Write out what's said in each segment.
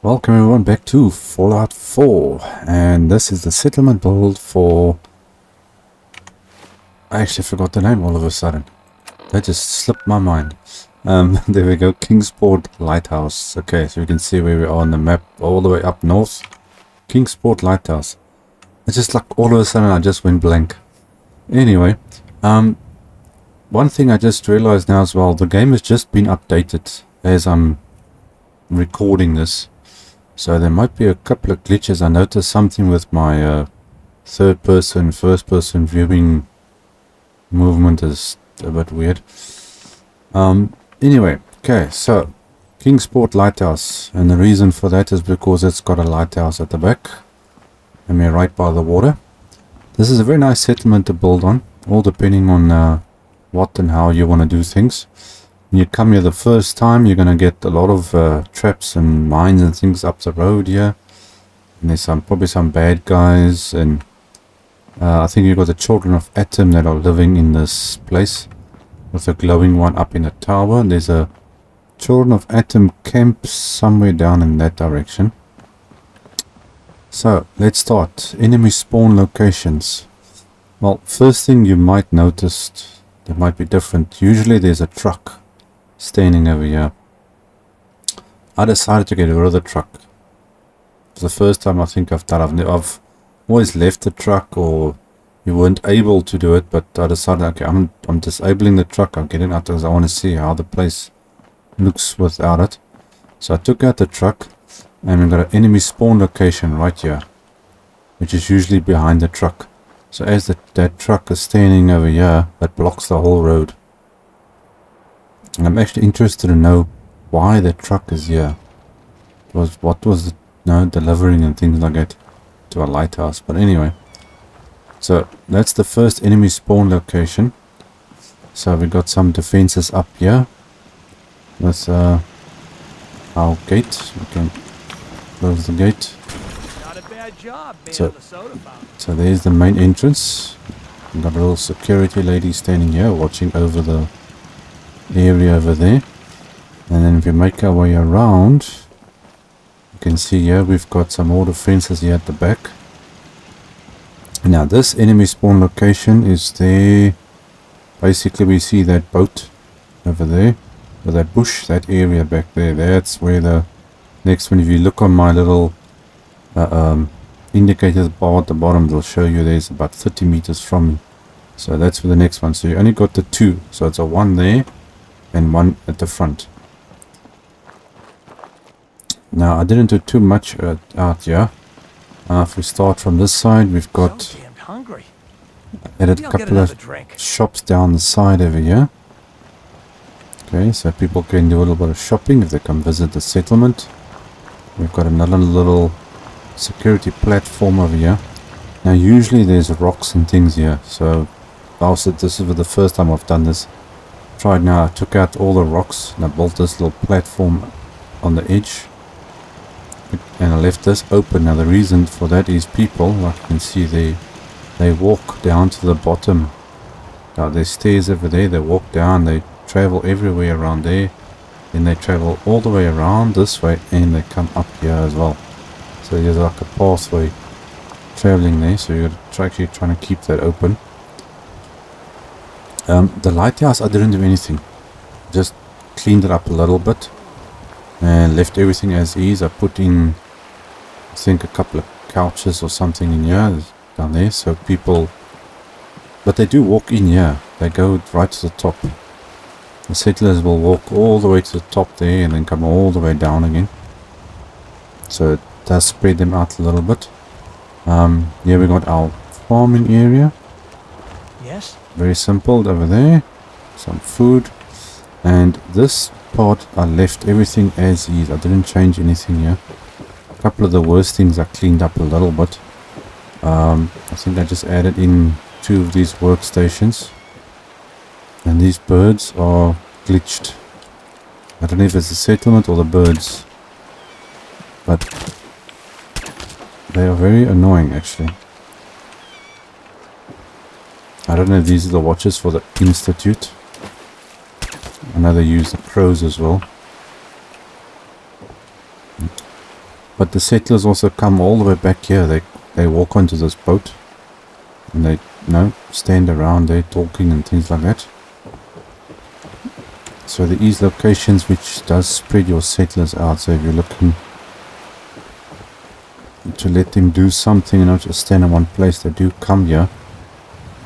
Welcome everyone back to Fallout 4, and this is the settlement build for... I actually forgot the name all of a sudden. That just slipped my mind. There we go, Kingsport Lighthouse. Okay, so you can see where we are on the map, all the way up north. Kingsport Lighthouse. It's just like all of a sudden I just went blank. Anyway, one thing I just realized now as well, the game has just been updated as I'm recording this. So there might be a couple of glitches. I noticed something with my third person, first person viewing movement is a bit weird. Anyway, okay, so Kingsport Lighthouse, and the reason for that is because it's got a lighthouse at the back. I mean, right by the water. This is a very nice settlement to build on, all depending on what and how you want to do things. When you come here the first time, you're going to get a lot of traps and mines and things up the road here. And there's probably some bad guys, and I think you've got the children of Atom that are living in this place. With a glowing one up in a tower. There's a children of Atom camp somewhere down in that direction. So, let's start. Enemy spawn locations. Well, first thing you might notice that might be different. Usually there's a truck standing over here. I decided to get rid of the truck. It's the first time I think I've done. I've always left the truck, or you weren't able to do it, but I decided, okay, I'm disabling the truck. I'm getting out because I want to see how the place looks without it. So I took out the truck, and we've got an enemy spawn location right here, which is usually behind the truck. So as that truck is standing over here, that blocks the whole road. And I'm actually interested to know why the truck is here. What was it, delivering and things like that to a lighthouse. But anyway, so that's the first enemy spawn location. So we got some defenses up here with our gate. We can close the gate. Not a bad job, So there's the main entrance. We've got a little security lady standing here watching over the area over there. And then if we make our way around, you can see here we've got some more defenses here at the back. Now this enemy spawn location is there. Basically we see that boat over there, or that bush, that area back there. That's where the next one, if you look on my little indicator bar at the bottom, they'll show you there's about 30 meters from me. So that's for the next one. So you only got the two. So it's a one there and one at the front. Now I didn't do too much out here. If we start from this side, we've got so damn hungry. added a couple of shops down the side over here. Okay, so people can do a little bit of shopping if they come visit the settlement. We've got another little security platform over here. Now usually there's rocks and things here, so also this is the first time I've done this. Tried now, I took out all the rocks and I built this little platform on the edge, and I left this open. Now the reason for that is people, like you can see they walk down to the bottom. Now there's stairs over there, they walk down, they travel everywhere around there, then they travel all the way around this way, and they come up here as well. So there's like a pathway traveling there, so you're actually trying to keep that open. The lighthouse, I didn't do anything, just cleaned it up a little bit and left everything as is. I put in, I think, a couple of couches or something in here, down there, so people, but they do walk in here, they go right to the top. The settlers will walk all the way to the top there and then come all the way down again, so it does spread them out a little bit. Here we got our farming area. Yes. Very simple over there. Some food. And this part I left everything as is. I didn't change anything here. A couple of the worst things I cleaned up a little bit. I think I just added in 2 of these workstations. And these birds are glitched. I don't know if it's the settlement or the birds, but they are very annoying actually. I don't know if these are the watches for the Institute. I know they use the crows as well. But the settlers also come all the way back here. They walk onto this boat and they, stand around there talking and things like that. So there is locations which does spread your settlers out. So if you're looking to let them do something and not just stand in one place, they do come here.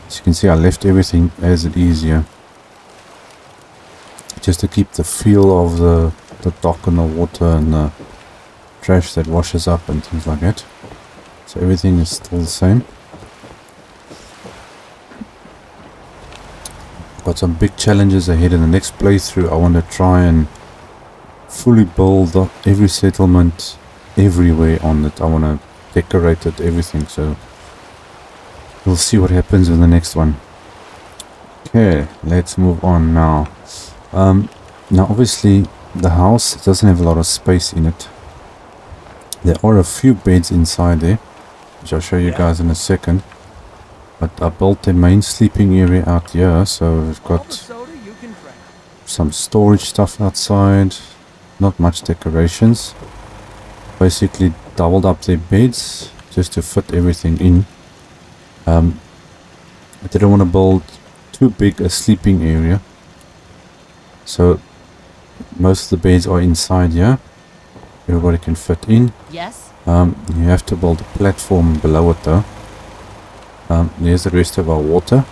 As you can see, I left everything as it is here, just to keep the feel of the dock and the water and the trash that washes up and things like that. So everything is still the same. Got some big challenges ahead in the next playthrough. I want to try and fully build up every settlement everywhere on it. I want to decorate it, everything. So we'll see what happens in the next one. Okay, let's move on now. Now obviously the house doesn't have a lot of space in it. There are a few beds inside there, which I'll show you guys in a second. But I built the main sleeping area out here, so we've got some storage stuff outside. Not much decorations. Basically doubled up their beds just to fit everything in. I didn't want to build too big a sleeping area, so most of the beds are inside here. Everybody can fit in. Yes. You have to build a platform below it though. There's the rest of our water.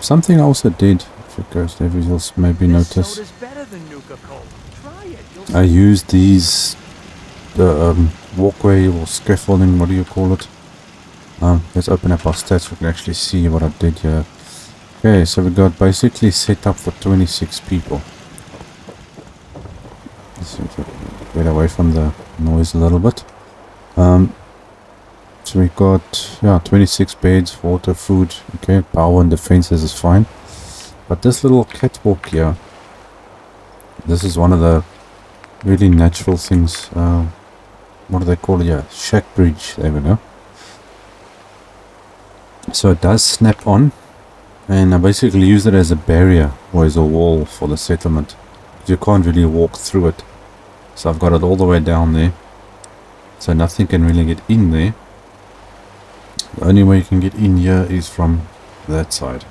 Something I also did, if you guys maybe notice, I used these, the walkway or scaffolding, what do you call it? Let's open up our stats, we can actually see what I did here. Okay, so we got basically set up for 26 people. Let's get away from the noise a little bit. So we got 26 beds, water, food. Okay, power and defenses is fine. But this little catwalk here, this is one of the really natural things. What do they call it? Yeah, shack bridge. There we go. So it does snap on, and I basically use it as a barrier or as a wall for the settlement. You can't really walk through it. So I've got it all the way down there, so nothing can really get in there. The only way you can get in here is from that side.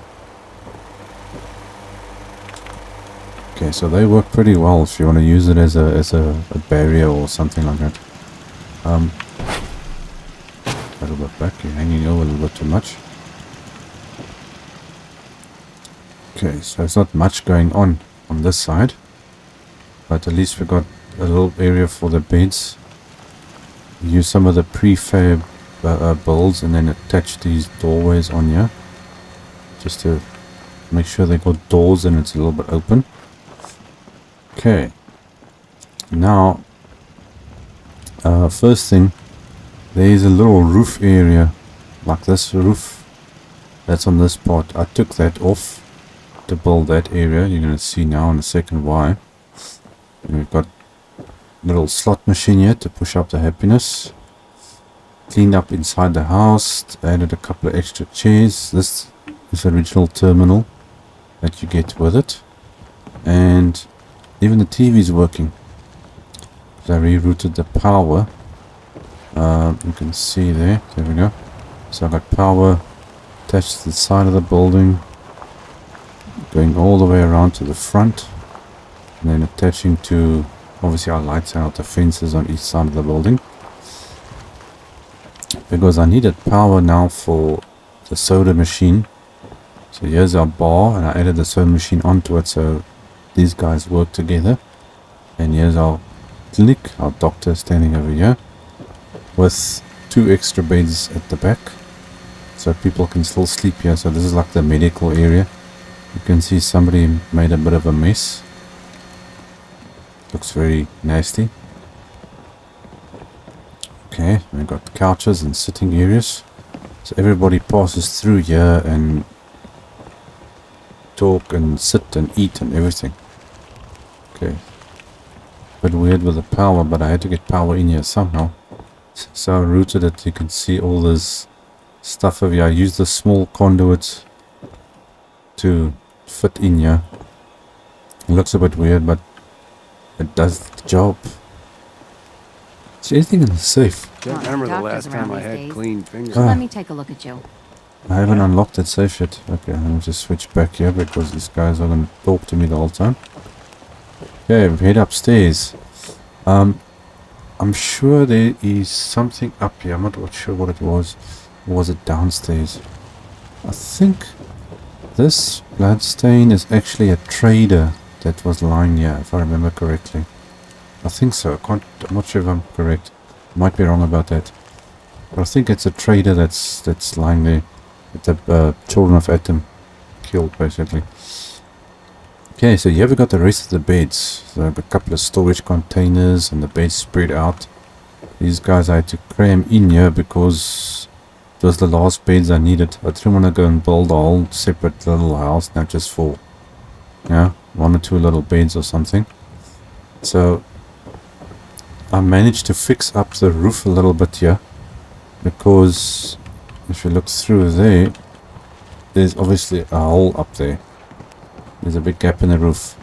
Okay, so they work pretty well if you want to use it as a barrier or something like that. A little bit back, you're hanging over a little bit too much. Okay, so it's not much going on this side, but at least we got a little area for the beds. Use some of the prefab builds and then attach these doorways on here, just to make sure they got doors and it's a little bit open. Okay, now first thing, there's a little roof area like this roof that's on this part. I took that off to build that area. You're going to see now in a second why. And we've got a little slot machine here to push up the happiness. Cleaned up inside the house, added a couple of extra chairs. This is the original terminal that you get with it, and even the TV is working. So I rerouted the power. You can see there we go. So I got power attached to the side of the building, going all the way around to the front, and then attaching to obviously our lights and our defenses on each side of the building. Because I needed power now for the soda machine. So here's our bar, and I added the soda machine onto it, so these guys work together. And here's our clinic, our doctor standing over here, with 2 extra beds at the back, so people can still sleep here. So this is like the medical area. You can see somebody made a bit of a mess. Looks very nasty. Okay, we've got couches and sitting areas, so everybody passes through here and talk and sit and eat and everything. Okay, bit weird with the power, but I had to get power in here somehow, so I routed it. You can see all this stuff over here. I used the small conduits to fit in here. It looks a bit weird, but it does the job. Is anything in the safe? Can't remember the last time I had clean fingers. Ah. Let me take a look at you. I haven't unlocked that safe yet. Okay, let me just switch back here because these guys are going to talk to me the whole time. Okay, we head upstairs. I'm sure there is something up here. I'm not sure what it was. Or was it downstairs? I think this bloodstain is actually a trader that was lying here, if I remember correctly. I think so. I'm not sure if I'm correct. Might be wrong about that. But I think it's a trader that's lying there. With the children of Atom killed, basically. Okay, so here we got the rest of the beds. So a couple of storage containers and the beds spread out. These guys I had to cram in here because it was the last beds I needed. I didn't want to go and build a whole separate little house now just for, yeah, 1 or 2 little beds or something. So I managed to fix up the roof a little bit here because if you look through there, there's obviously a hole up there. There's a big gap in the roof.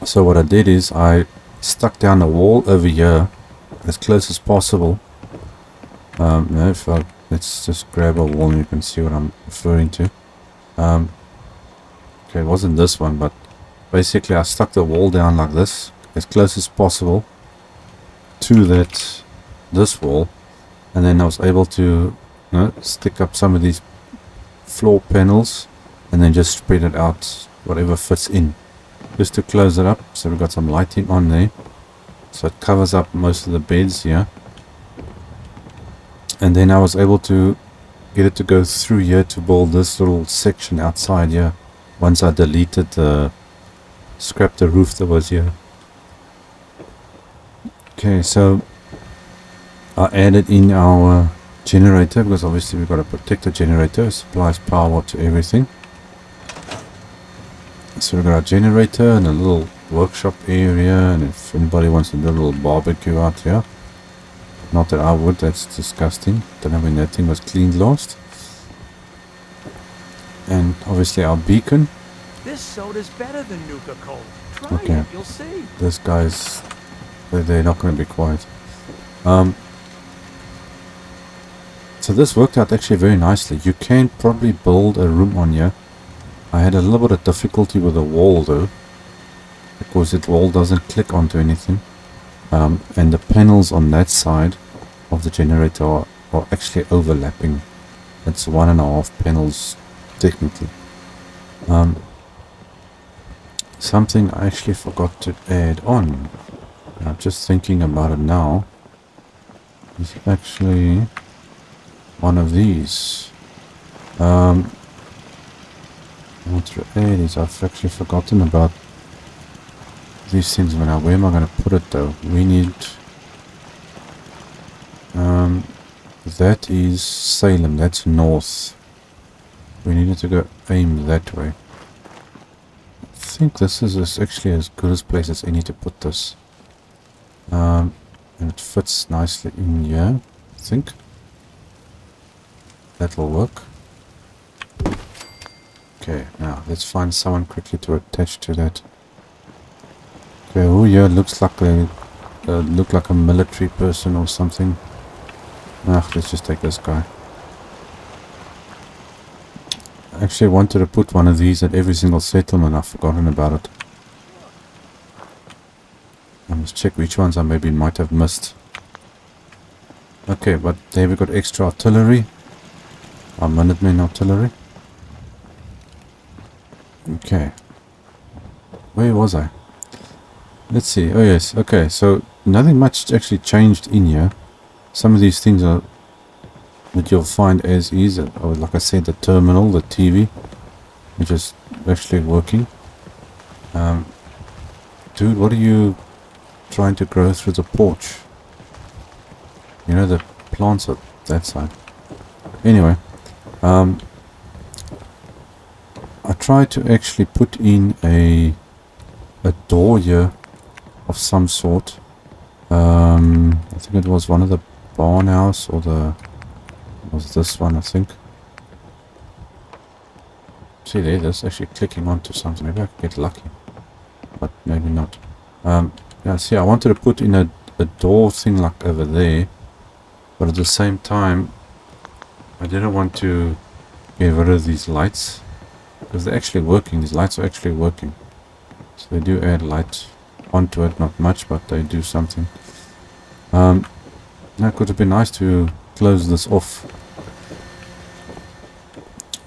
So what I did is I stuck down a wall over here as close as possible. Let's just grab a wall and you can see what I'm referring to. Okay, it wasn't this one, but basically I stuck the wall down like this, as close as possible to this wall. And then I was able to stick up some of these floor panels and then just spread it out, whatever fits in, just to close it up. So we've got some lighting on there, so it covers up most of the beds here. And then I was able to get it to go through here to build this little section outside here once I deleted scrapped the roof that was here. Okay, so I added in our generator because obviously we've got to protect the generator. It supplies power to everything. So we've got our generator and a little workshop area, and if anybody wants to do a little barbecue out here. Not that I would, that's disgusting. Don't know when that thing was cleaned last. And obviously our beacon. This soda's better than Nuka-Cola. Try Okay. it, you'll see. This guy's, they're not going to be quiet. So this worked out actually very nicely. You can probably build a room on here. I had a little bit of difficulty with the wall though, because the wall doesn't click onto anything. And the panels on that side of the generator are actually overlapping. It's 1.5 panels technically. Something I actually forgot to add on. I'm just thinking about it now. It's actually one of these. What to add is I've actually forgotten about these things. Where am I going to put it though? We need that is Salem, that's north. We needed to go aim that way. I think this is actually as good a place as any to put this. And it fits nicely in here, I think. That'll work. Okay, now let's find someone quickly to attach to that. Okay, oh yeah, looks like a military person or something. Let's just take this guy. I actually wanted to put one of these at every single settlement. I've forgotten about it. I must check which ones I maybe might have missed. Okay, but there we got extra artillery. Our Minutemen artillery. Okay. Where was I? Let's see. Oh yes, okay, so nothing much actually changed in here. Some of these things are that you'll find as is. Like I said, the terminal, the TV, which is actually working. Dude, what are you trying to grow through the porch? You know, the plants are that side. Anyway, I tried to actually put in a door here of some sort. I think it was one of the barn house, or was this one, I think. See there, that's actually clicking onto something. Maybe I could get lucky, but maybe not. Yeah, see, I wanted to put in a door thing like over there, but at the same time I didn't want to get rid of these lights because they're actually working. These lights are actually working, so they do add light onto it, not much, but they do something. Now it could have been nice to close this off,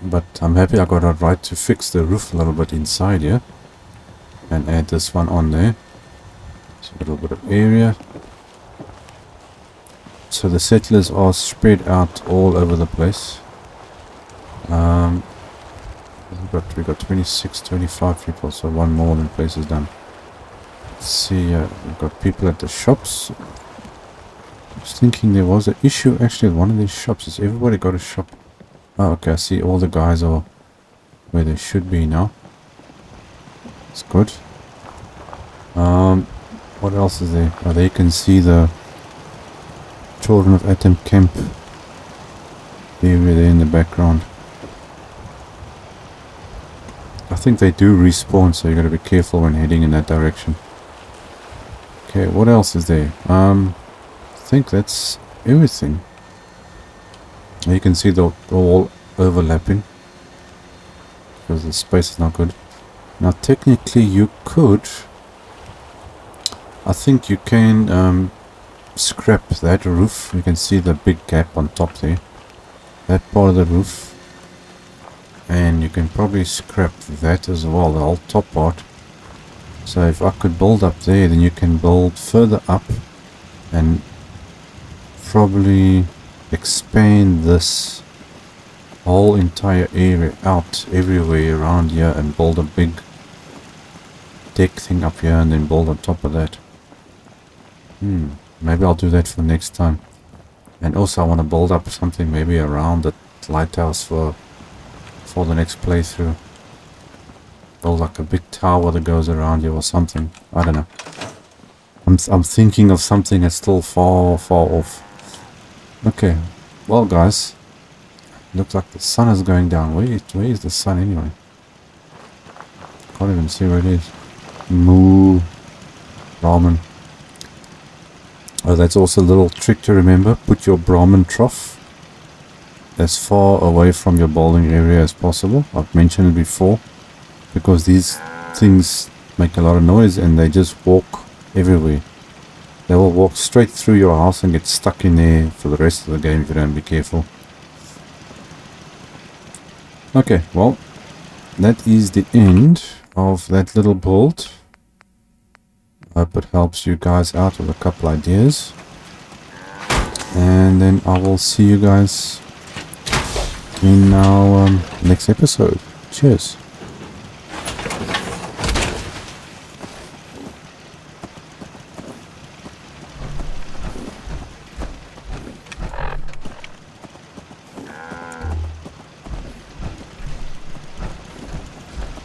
but I'm happy I got it right to fix the roof a little bit inside here and add this one on there. It's a little bit of area. So the settlers are spread out all over the place. We got 26, 25 people, so one more than place is done. Let's see, we've got people at the shops. I was thinking there was an issue actually at one of these shops. Has everybody got a shop? Oh, okay, I see all the guys are where they should be now. It's good. What else is there? Oh, there you can see the Children of Atom Camp area there in the background. I think they do respawn, so you got to be careful when heading in that direction. Okay, what else is there? I think that's everything. You can see they're all overlapping because the space is not good. Now technically you could, I think you can scrap that roof. You can see the big gap on top there, that part of the roof, and you can probably scrap that as well, the whole top part. So if I could build up there, then you can build further up and probably expand this whole entire area out everywhere around here and build a big deck thing up here and then build on top of that. Maybe I'll do that for next time. And also I want to build up something maybe around the lighthouse for the next playthrough. Build like a big tower that goes around here or something. I don't know. I'm thinking of something that's still far off. Okay, well guys, looks like the sun is going down. Where is the sun anyway? Can't even see where it is. Moo ramen. Oh, that's also a little trick to remember. Put your Brahmin trough as far away from your bowling area as possible. I've mentioned it before, because these things make a lot of noise and they just walk everywhere. They will walk straight through your house and get stuck in there for the rest of the game if you don't be careful. Okay, well, that is the end of that little build. I hope it helps you guys out with a couple ideas. And then I will see you guys in our next episode. Cheers.